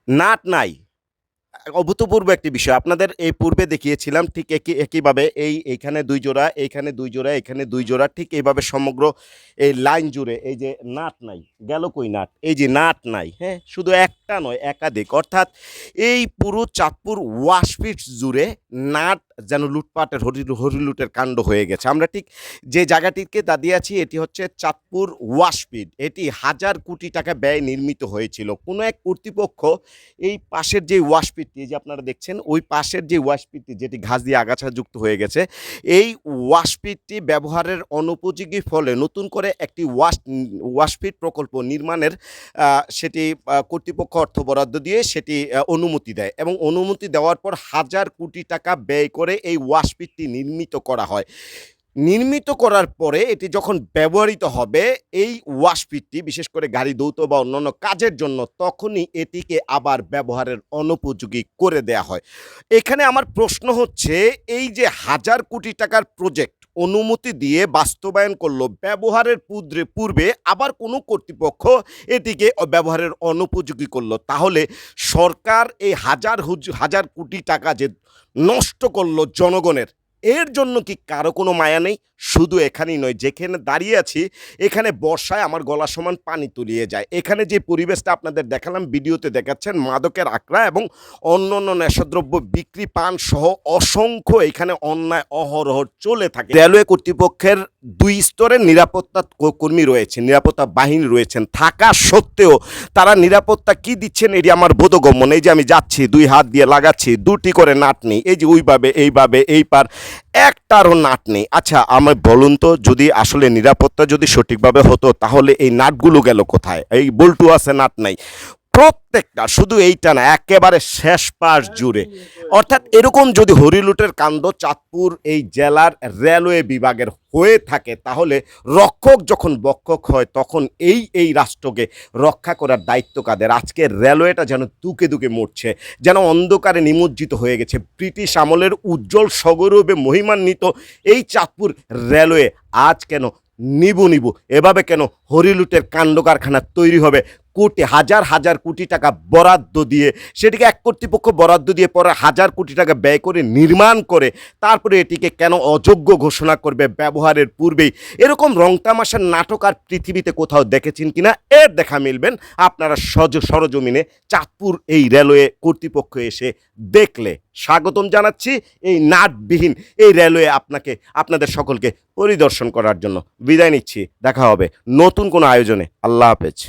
Nut নাই। অভূতপূর্ব একটি বিষয়। আপনাদের এই পূর্বে দেখিয়েছিলাম ঠিক একইভাবে এইখানে ২ জোড়া, এইখানে ২ জোড়া, এখানে ২ জোড়া ঠিক এইভাবে সমগ্র এই লাইন জুড়ে এই যে নাট নাই। গেল কই নাট? এই যে নাট নাই, হ্যাঁ? শুধু একটা নয় একাধিক। অর্থাৎ এই পুরো চাঁদপুর ওয়াশপিট জুড়ে নাট যেন লুটপাটের হরিলুটের কাণ্ড হয়ে গেছে। আমরা ঠিক যে জায়গাটিতে দাঁড়িয়ে আছি এটি হচ্ছে চাঁদপুর ওয়াশপিট। এটি হাজার কোটি টাকা ব্যয়ে নির্মিত হয়েছিল। কোনো এক কর্তৃপক্ষ এই পাশের যে ওয়াশপিটটি যে আপনারা দেখছেন ওই পাশের যে ওয়াশপিটটি যেটি ঘাস দিয়ে আগাছা যুক্ত হয়ে গেছে এই ওয়াশপিটটি ব্যবহারের অনুপযোগী ফলে নতুন করে একটি ওয়াশপিট প্রকল্প নির্মাণের সেটি কর্তৃপক্ষ অর্থ বরাদ্দ দিয়ে সেটি অনুমতি দেয় এবং অনুমতি দেওয়ার পর হাজার কোটি টাকা ব্যয় করে এই ওয়াশপিটটি নির্মিত করা হয়। নির্মিত করার পরে এটি যখন ব্যবহৃত হবে এই ওয়াশপিটটি বিশেষ করে গাড়ি ধৌত বা অন্যান্য কাজের জন্য তখনই এটিকে আবার ব্যবহারের অনুপযোগী করে দেয়া হয়। এখানে আমার প্রশ্ন হচ্ছে এই যে হাজার কোটি টাকার প্রজেক্ট অনুমতি দিয়ে বাস্তবায়ন করলো ব্যবহারের পূর্বে আবার কোনো কর্তৃপক্ষ এটিকে ব্যবহারের অনুপযোগী করলো, তাহলে সরকার এই হাজার কোটি টাকা যে নষ্ট করলো জনগণের এর জন্য কি কারো কোনো মায়া নেই? শুধু এখানেই নয়, যেখানে দাঁড়িয়ে আছি এখানে বর্ষায় আমার গলা সমান পানি তলিয়ে যায়। এখানে যে পরিবেশটা আপনাদের দেখালাম ভিডিওতে দেখাচ্ছেন মাদকের আখড়া এবং অন্যান্য নেশাদ্রব্য বিক্রি পান সহ অসংখ্য এখানে অন্যায় অহরহ চলে থাকে। রেলওয়ে কর্তৃপক্ষের ২ স্তরের নিরাপত্তা কর্মী রয়েছে, নিরাপত্তা বাহিনী রয়েছেন, থাকা সত্ত্বেও তারা নিরাপত্তা কি দিচ্ছেন এটি আমার বোধগম্য নেই। যে আমি যাচ্ছি ২ হাত দিয়ে লাগাচ্ছি ২টি করে নাট নেই, এই যে ওইভাবে এইভাবে এই পার একটারও নাট নেই। আচ্ছা আমায় বলুন তো যদি আসলে নিরাপত্তা যদি সঠিকভাবে হতো তাহলে এই নাটগুলো গেল কোথায়? এই বল্টু আছে নাট নাই প্রত্যেকটা, শুধু এইটা না একেবারে শেষ পাশ জুড়ে। অর্থাৎ এরকম যদি হরিলুটের কাণ্ড চাঁদপুর এই জেলার রেলওয়ে বিভাগের হয়ে থাকে তাহলে রক্ষক যখন বক্ষক হয় তখন এই রাষ্ট্রকে রক্ষা করার দায়িত্ব কাদের? আজকে রেলওয়েটা যেন দুকে দুকে মরছে, যেন অন্ধকারে নিমজ্জিত হয়ে গেছে। ব্রিটিশ আমলের উজ্জ্বল সগৌরবে মহিমান্বিত এই চাঁদপুর রেলওয়ে আজ কেন নিবু এভাবে কেন হরিলুটের কাণ্ড কারখানা তৈরি হবে কোটি হাজার কোটি টাকা বরাদ্দ দিয়ে, সেটিকে এক কর্তৃপক্ষ বরাদ্দ দিয়ে পরে হাজার কোটি টাকা ব্যয় করে নির্মাণ করে তারপরে এটিকে কেন অযোগ্য ঘোষণা করবে ব্যবহারের পূর্বেই? এরকম রংতামাশার নাটক আর পৃথিবীতে কোথাও দেখেছেন কিনা? এর দেখা মিলবেন আপনারা সরজমিনে চাঁদপুর এই রেলওয়ে কর্তৃপক্ষ এসে দেখলে। স্বাগতম জানাচ্ছি এই নাটবিহীন এই রেলওয়ে আপনাদের সকলকে পরিদর্শন করার জন্য। বিদায় নিচ্ছি, দেখা হবে নতুন কোনো আয়োজনে। আল্লাহ হাফেজ।